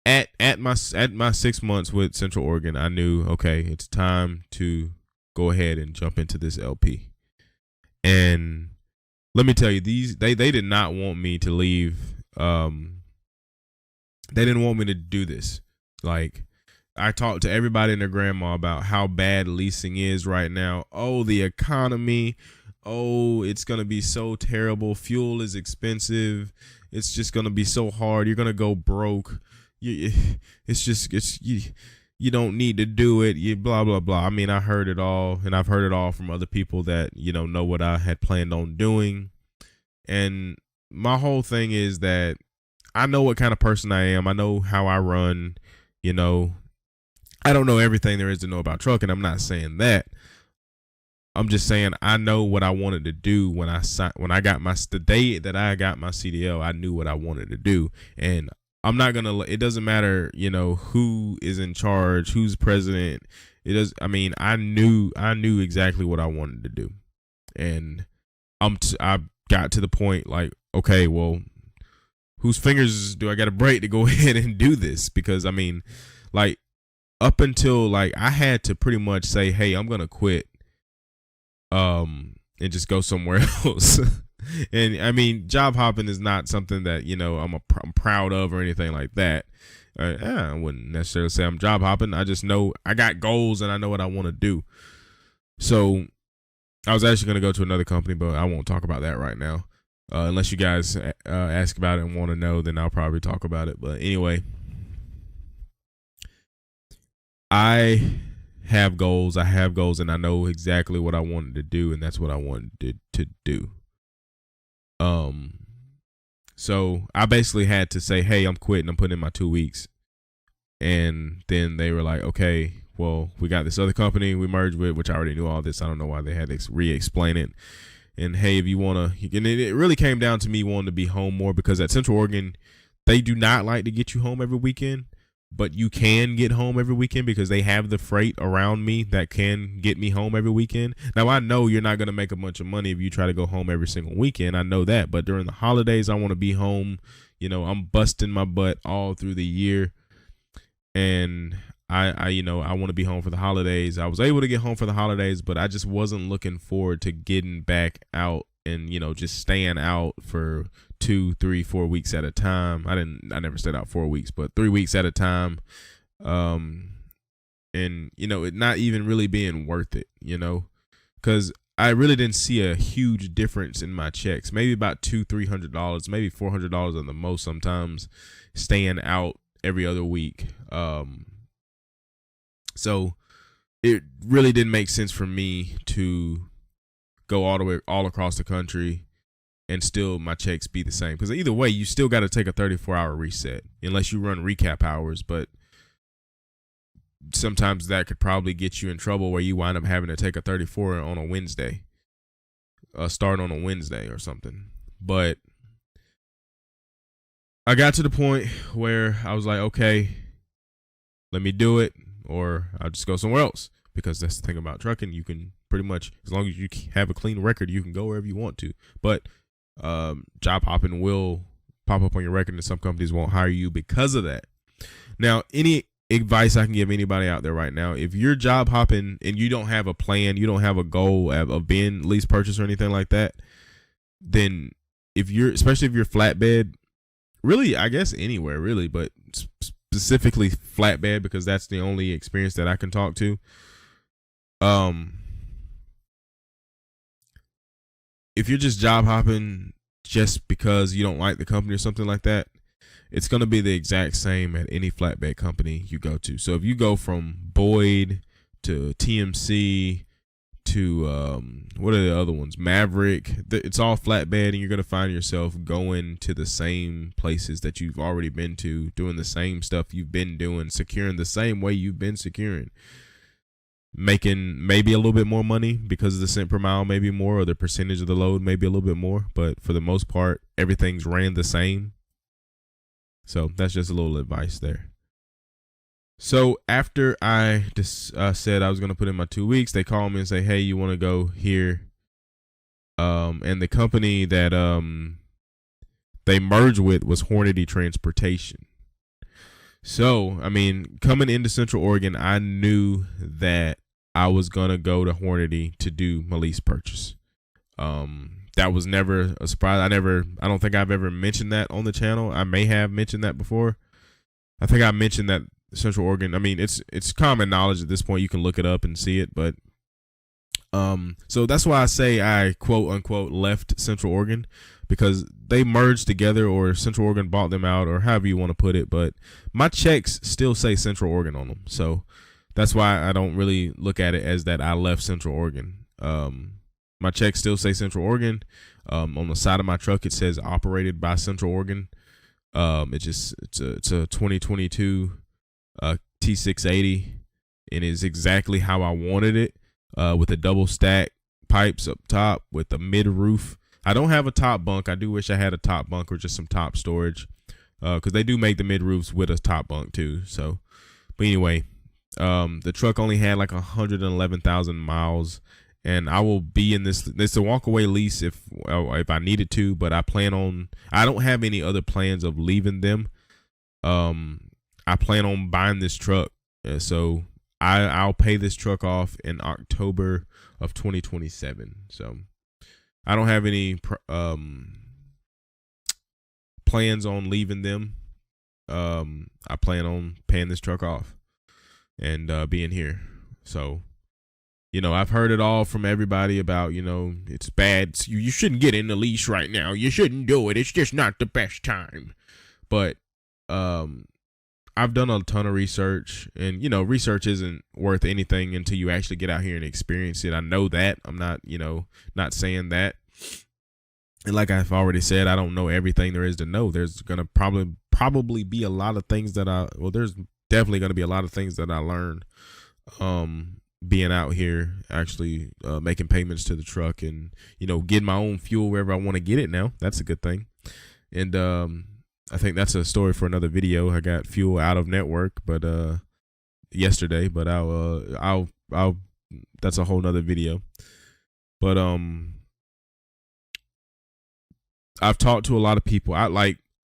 At my 6 months with Central Oregon, I knew, okay, it's time to go ahead and jump into this LP. And let me tell you, they did not want me to leave. They didn't want me to do this. Like, I talked to everybody and their grandma about how bad leasing is right now. Oh, the economy. Oh, it's gonna be so terrible. Fuel is expensive. It's just gonna be so hard. You're gonna go broke. You, you don't need to do it. You blah blah blah. I mean, I heard it all, and I've heard it all from other people that know what I had planned on doing. And my whole thing is that I know what kind of person I am. I know how I run. You know, I don't know everything there is to know about trucking. I'm not saying that. I'm just saying I know what I wanted to do when I got the day that I got my CDL. I knew what I wanted to do, and I'm not gonna. It doesn't matter, who is in charge, who's president. It does. I mean, I knew exactly what I wanted to do, and I got to the point like, okay, well, whose fingers do I got to break to go ahead and do this? Because I mean, like, up until like I had to pretty much say, hey, I'm gonna quit, and just go somewhere else. And I mean, job hopping is not something that I'm proud of or anything like that. I wouldn't necessarily say I'm job hopping. I just know I got goals and I know what I want to do. So I was actually going to go to another company, but I won't talk about that right now. Unless you guys ask about it and want to know, then I'll probably talk about it. But anyway, I have goals, and I know exactly what I wanted to do, and that's what I wanted to do. So I basically had to say, hey, I'm quitting. I'm putting in my 2 weeks. And then they were like, okay, well, we got this other company we merged with, which I already knew all this. I don't know why they had to re-explain it. And hey, if you want to, and it really came down to me wanting to be home more, because at Central Oregon, they do not like to get you home every weekend, but you can get home every weekend because they have the freight around me that can get me home every weekend. Now, I know you're not going to make a bunch of money if you try to go home every single weekend. I know that. But during the holidays, I want to be home. I'm busting my butt all through the year. And I want to be home for the holidays. I was able to get home for the holidays, but I just wasn't looking forward to getting back out and, just staying out for 2, 3, 4 weeks at a time. I never stayed out 4 weeks, but 3 weeks at a time. And it not even really being worth it, because I really didn't see a huge difference in my checks. Maybe about $200-$300, maybe $400 on the most sometimes, staying out every other week. So it really didn't make sense for me to go all across the country and still my checks be the same, because either way you still got to take a 34-hour reset unless you run recap hours. But sometimes that could probably get you in trouble where you wind up having to take a 34 on a Wednesday, start on a Wednesday or something. But I got to the point where I was like, okay, let me do it, or I'll just go somewhere else. Because that's the thing about trucking. You can pretty much, as long as you have a clean record, you can go wherever you want to. But job hopping will pop up on your record, and some companies won't hire you because of that. Now, any advice I can give anybody out there right now, if you're job hopping and you don't have a plan, you don't have a goal of being lease purchase or anything like that, then especially if you're flatbed, really, I guess anywhere really, but specifically flatbed, because that's the only experience that I can talk to. If you're just job hopping just because you don't like the company or something like that, it's going to be the exact same at any flatbed company you go to. So if you go from Boyd to TMC to what are the other ones, Maverick, it's all flatbed, and you're going to find yourself going to the same places that you've already been to, doing the same stuff you've been doing, securing the same way you've been securing, making maybe a little bit more money because the cent per mile maybe more, or the percentage of the load maybe a little bit more, but for the most part everything's ran the same. So that's just a little advice there. So after I just said I was going to put in my 2 weeks, they called me and say, hey, you want to go here? And the company that they merged with was Hornady Transportation. So, I mean, coming into Central Oregon, I knew that I was gonna go to Hornady to do my lease purchase. That was never a surprise. I don't think I've ever mentioned that on the channel. I may have mentioned that before. I think I mentioned that Central Oregon. I mean, it's common knowledge at this point. You can look it up and see it, but so that's why I say I quote unquote left Central Oregon, because they merged together, or Central Oregon bought them out, or however you want to put it. But my checks still say Central Oregon on them, so that's why I don't really look at it as that I left Central Oregon. My checks still say Central Oregon. On the side of my truck, it says operated by Central Oregon. It's a 2022 T680, and it's exactly how I wanted it. With a double stack pipes up top with a mid roof. I don't have a top bunk. I do wish I had a top bunk or just some top storage, because they do make the mid roofs with a top bunk too. So, but anyway, the truck only had like 111,000 miles, and I will be in this. It's a walkaway lease if I needed to, but I don't have any other plans of leaving them. I plan on buying this truck, so I'll pay this truck off in October of 2027. So I don't have any plans on leaving them. I plan on paying this truck off and being here. So, I've heard it all from everybody about, it's bad. You shouldn't get in the lease right now. You shouldn't do it. It's just not the best time. But I've done a ton of research, and research isn't worth anything until you actually get out here and experience it. I know that. I'm not, not saying that. And like I've already said, I don't know everything there is to know. There's gonna probably be a lot of things that there's definitely gonna be a lot of things that I learned being out here, actually making payments to the truck, and getting my own fuel wherever I want to get it now. That's a good thing. And I think that's a story for another video. I got fuel out of network, but yesterday, but I'll that's a whole nother video. But I've talked to a lot of people.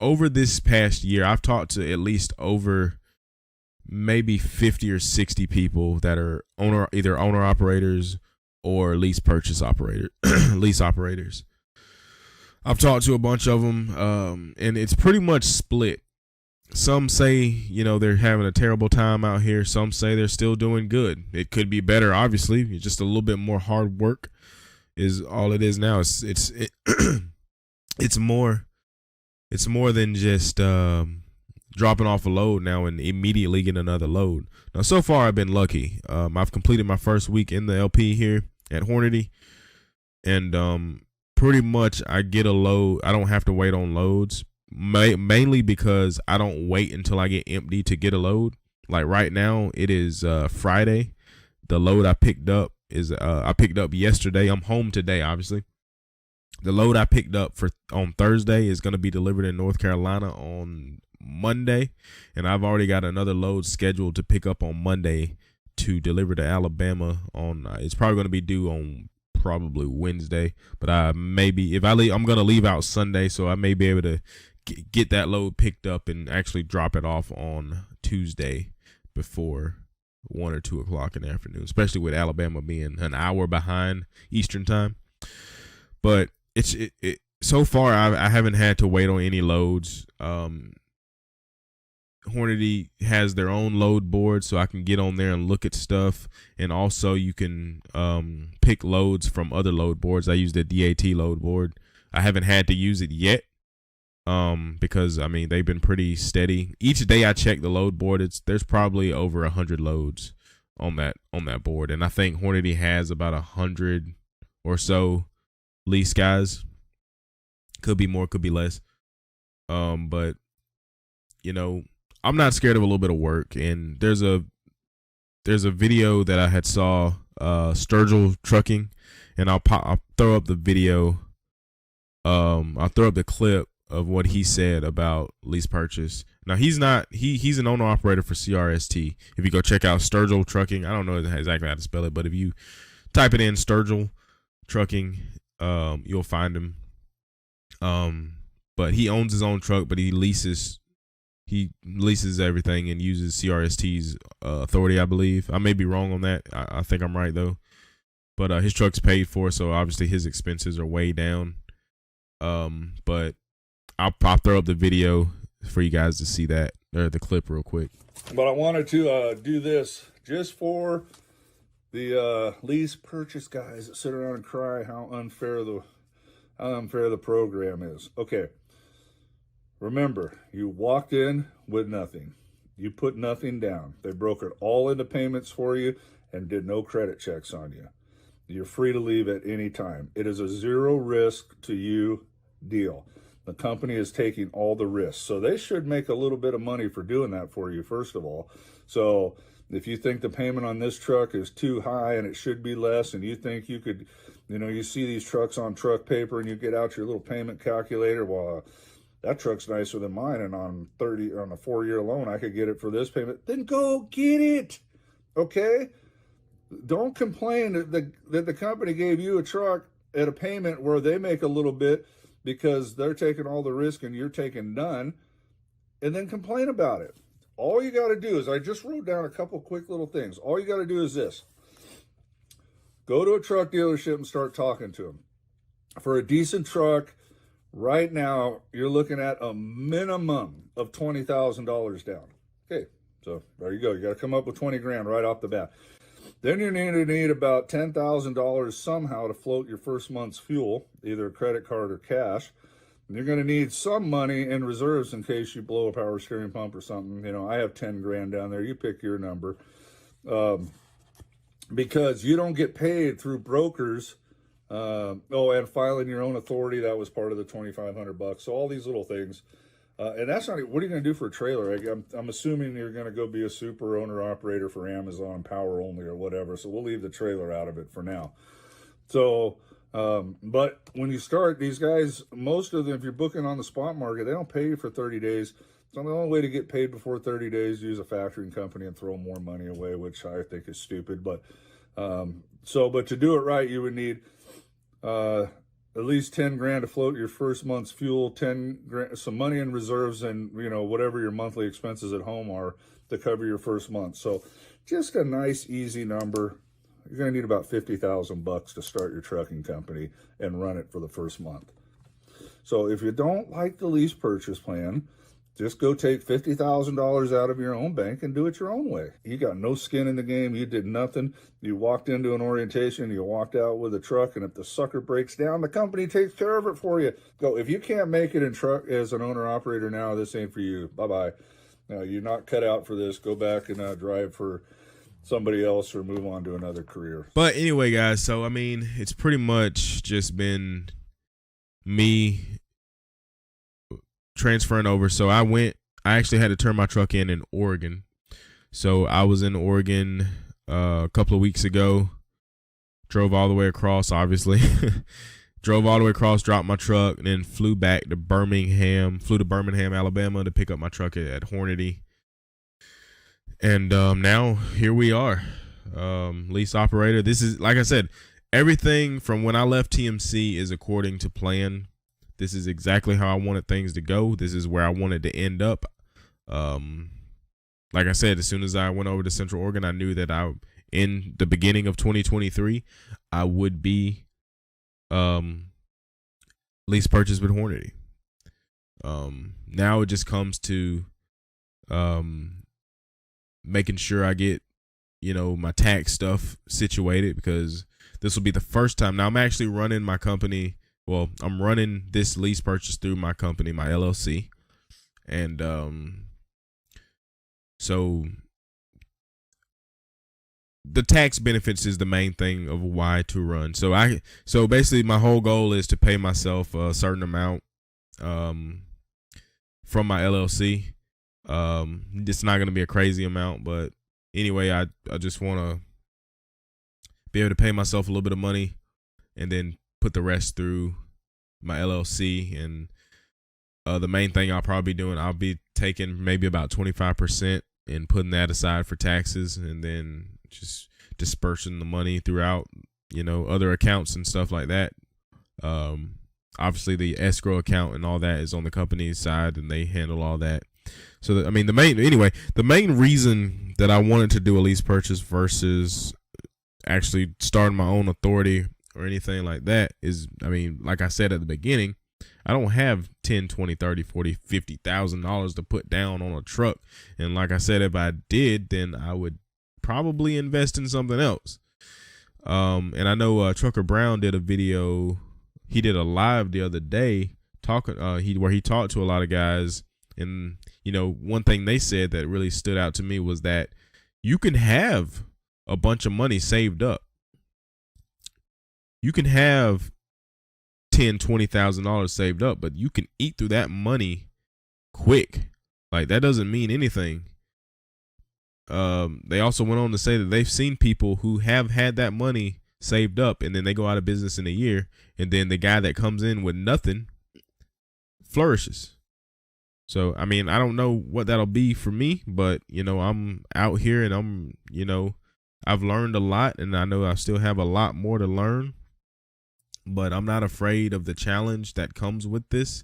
Over this past year, I've talked to at least over maybe 50 or 60 people that are either owner operators or lease purchase lease operators. I've talked to a bunch of them, and it's pretty much split. Some say, they're having a terrible time out here. Some say they're still doing good. It could be better, obviously. It's just a little bit more hard work is all it is now. It's more than just dropping off a load now and immediately getting another load. Now, so far, I've been lucky. I've completed my first week in the LP here at Hornady, and pretty much I get a load. I don't have to wait on loads, mainly because I don't wait until I get empty to get a load. Like right now, it is Friday. The load I picked up is I picked up yesterday. I'm home today, obviously. The load I picked up on Thursday is going to be delivered in North Carolina on Monday, and I've already got another load scheduled to pick up on Monday to deliver to Alabama on. It's probably going to be due on probably Wednesday, but I'm going to leave out Sunday, so I may be able to get that load picked up and actually drop it off on Tuesday before 1 or 2 o'clock in the afternoon, especially with Alabama being an hour behind Eastern time. But so far I haven't had to wait on any loads. Hornady has their own load board, so I can get on there and look at stuff, and also you can pick loads from other load boards. I use the DAT load board. I haven't had to use it yet because they've been pretty steady. Each day I check the load board, there's probably over 100 loads on that board, and I think Hornady has about 100 or so lease guys. Could be more, could be less. But I'm not scared of a little bit of work, and there's a video that I had saw Sturgell Trucking, and I'll throw up the video. I'll throw up the clip of what he said about lease purchase. Now he's an owner operator for CRST. If you go check out Sturgell Trucking, I don't know exactly how to spell it, but if you type it in Sturgell Trucking, you'll find him. But he owns his own truck, but he leases he leases everything and uses CRST's authority, I believe. I may be wrong on that. I think I'm right though. But his truck's paid for, so obviously his expenses are way down. But I'll throw up the video for you guys to see that, or the clip real quick. But I wanted to do this just for the lease purchase guys that sit around and cry how unfair the program is. Okay, remember, you walked in with nothing. You put nothing down. They brokered all into payments for you and did no credit checks on you. You're free to leave at any time. It is a zero risk to you deal. The company is taking all the risks. So they should make a little bit of money for doing that for you, first of all. So if you think the payment on this truck is too high and it should be less, and you think you could, you see these trucks on truck paper and you get out your little payment calculator, well, that truck's nicer than mine, and on a 4-year loan, I could get it for this payment. Then go get it, okay? Don't complain that the company gave you a truck at a payment where they make a little bit because they're taking all the risk and you're taking none, and then complain about it. All you got to do is, I just wrote down a couple quick little things. All you got to do is this. Go to a truck dealership and start talking to them. For a decent truck, right now, you're looking at a minimum of $20,000 down. Okay, so there you go. You got to come up with 20 grand right off the bat. Then you're going to need about $10,000 somehow to float your first month's fuel, either a credit card or cash. And you're going to need some money in reserves in case you blow a power steering pump or something. I have 10 grand down there. You pick your number. Because you don't get paid through brokers. And filing your own authority, that was part of the $2,500. So all these little things. And that's not, what are you going to do for a trailer? I'm assuming you're going to go be a super owner operator for Amazon, power only or whatever. So we'll leave the trailer out of it for now. So, but when you start, these guys, most of them, if you're booking on the spot market, they don't pay you for 30 days. So the only way to get paid before 30 days, use a factoring company and throw more money away, which I think is stupid. But, but to do it right, you would need, at least 10 grand to float your first month's fuel, 10 grand, some money in reserves, and whatever your monthly expenses at home are to cover your first month. So just a nice, easy number. You're going to need about $50,000 to start your trucking company and run it for the first month. So if you don't like the lease purchase plan, just go take $50,000 out of your own bank and do it your own way. You got no skin in the game. You did nothing. You walked into an orientation. You walked out with a truck, and if the sucker breaks down, the company takes care of it for you. Go. If you can't make it in truck as an owner-operator now, this ain't for you. Bye-bye. You're not cut out for this. Go back and drive for somebody else or move on to another career. But anyway, guys, so, it's pretty much just been me transferring over. So I actually had to turn my truck in Oregon. So I was in Oregon a couple of weeks ago, drove all the way across, obviously, drove all the way across, dropped my truck, and then flew to Birmingham, Alabama to pick up my truck at Hornady. And now here we are, lease operator. This is, like I said, everything from when I left TMC is according to plan. This is exactly how I wanted things to go. This is where I wanted to end up. Like I said, as soon as I went over to Central Oregon, I knew that in the beginning of 2023, I would be lease purchase with Hornady. Now it just comes to making sure I get, my tax stuff situated, because this will be the first time. Now I'm actually running my company. Well, I'm running this lease purchase through my company, my LLC. And so the tax benefits is the main thing of why to run. So basically my whole goal is to pay myself a certain amount from my LLC. It's not going to be a crazy amount, but anyway, I just want to be able to pay myself a little bit of money and then put the rest through my LLC. And the main thing I'll probably be doing, I'll be taking maybe about 25% and putting that aside for taxes, and then just dispersing the money throughout, other accounts and stuff like that. Obviously the escrow account and all that is on the company's side, and they handle all that. So I mean, the main reason that I wanted to do a lease purchase versus actually starting my own authority or anything like that is, I mean, like I said at the beginning, I don't have 10, 20, 30, 40, $50,000 to put down on a truck. And like I said, if I did, then I would probably invest in something else. And I know Trucker Brown did a video. He did a live the other day talking where he talked to a lot of guys. And, you know, one thing they said that really stood out to me was that you can have a bunch of money saved up. You can have $10,000-$20,000 saved up, but you can eat through that money quick. Like, that doesn't mean anything. They also went on to say that they've seen people who have had that money saved up and then they go out of business in a year, and then the guy that comes in with nothing flourishes. So, I mean, I don't know what that'll be for me, but, you know, I'm out here and I'm, you know, I've learned a lot, and I know I still have a lot more to learn, but I'm not afraid of the challenge that comes with this.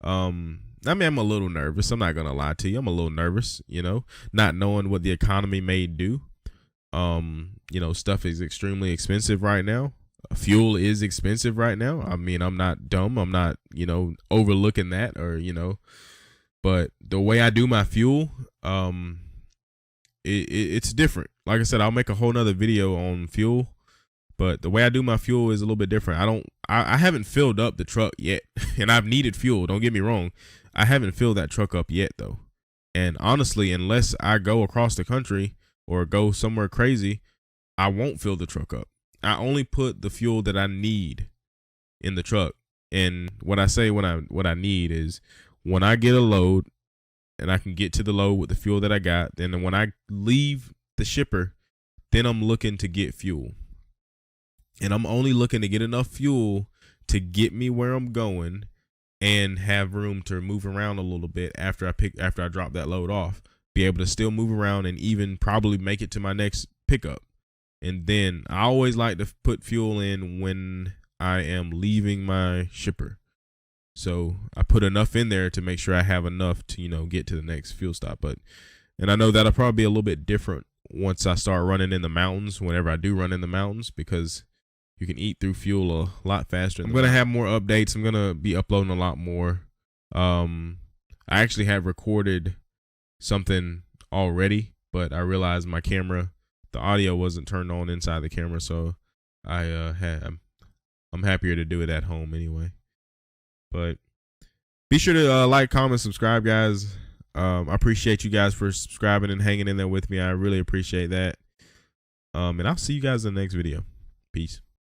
I mean, I'm a little nervous. I'm not going to lie to you. I'm a little nervous, you know, not knowing what the economy may do. You know, stuff is extremely expensive right now. Fuel is expensive right now. I mean, I'm not dumb. I'm not, you know, overlooking that, or, you know, but the way I do my fuel, it's different. Like I said, I'll make a whole nother video on fuel, but the way I do my fuel is a little bit different. I haven't filled up the truck yet, and I've needed fuel. Don't get me wrong. I haven't filled that truck up yet, though. And honestly, unless I go across the country or go somewhere crazy, I won't fill the truck up. I only put the fuel that I need in the truck. And what I say what I need is when I get a load and I can get to the load with the fuel that I got, then when I leave the shipper, then I'm looking to get fuel. And I'm only looking to get enough fuel to get me where I'm going and have room to move around a little bit after I drop that load off. Be able to still move around and even probably make it to my next pickup. And then I always like to put fuel in when I am leaving my shipper. So I put enough in there to make sure I have enough to, you know, get to the next fuel stop. And I know that'll probably be a little bit different once I start running in the mountains, whenever I do run in the mountains, because you can eat through fuel a lot faster. I'm going to have more updates. I'm going to be uploading a lot more. I actually have recorded something already, but I realized my camera, the audio wasn't turned on inside the camera, so I'm happier to do it at home anyway. But be sure to like, comment, subscribe, guys. I appreciate you guys for subscribing and hanging in there with me. I really appreciate that. And I'll see you guys in the next video. Peace.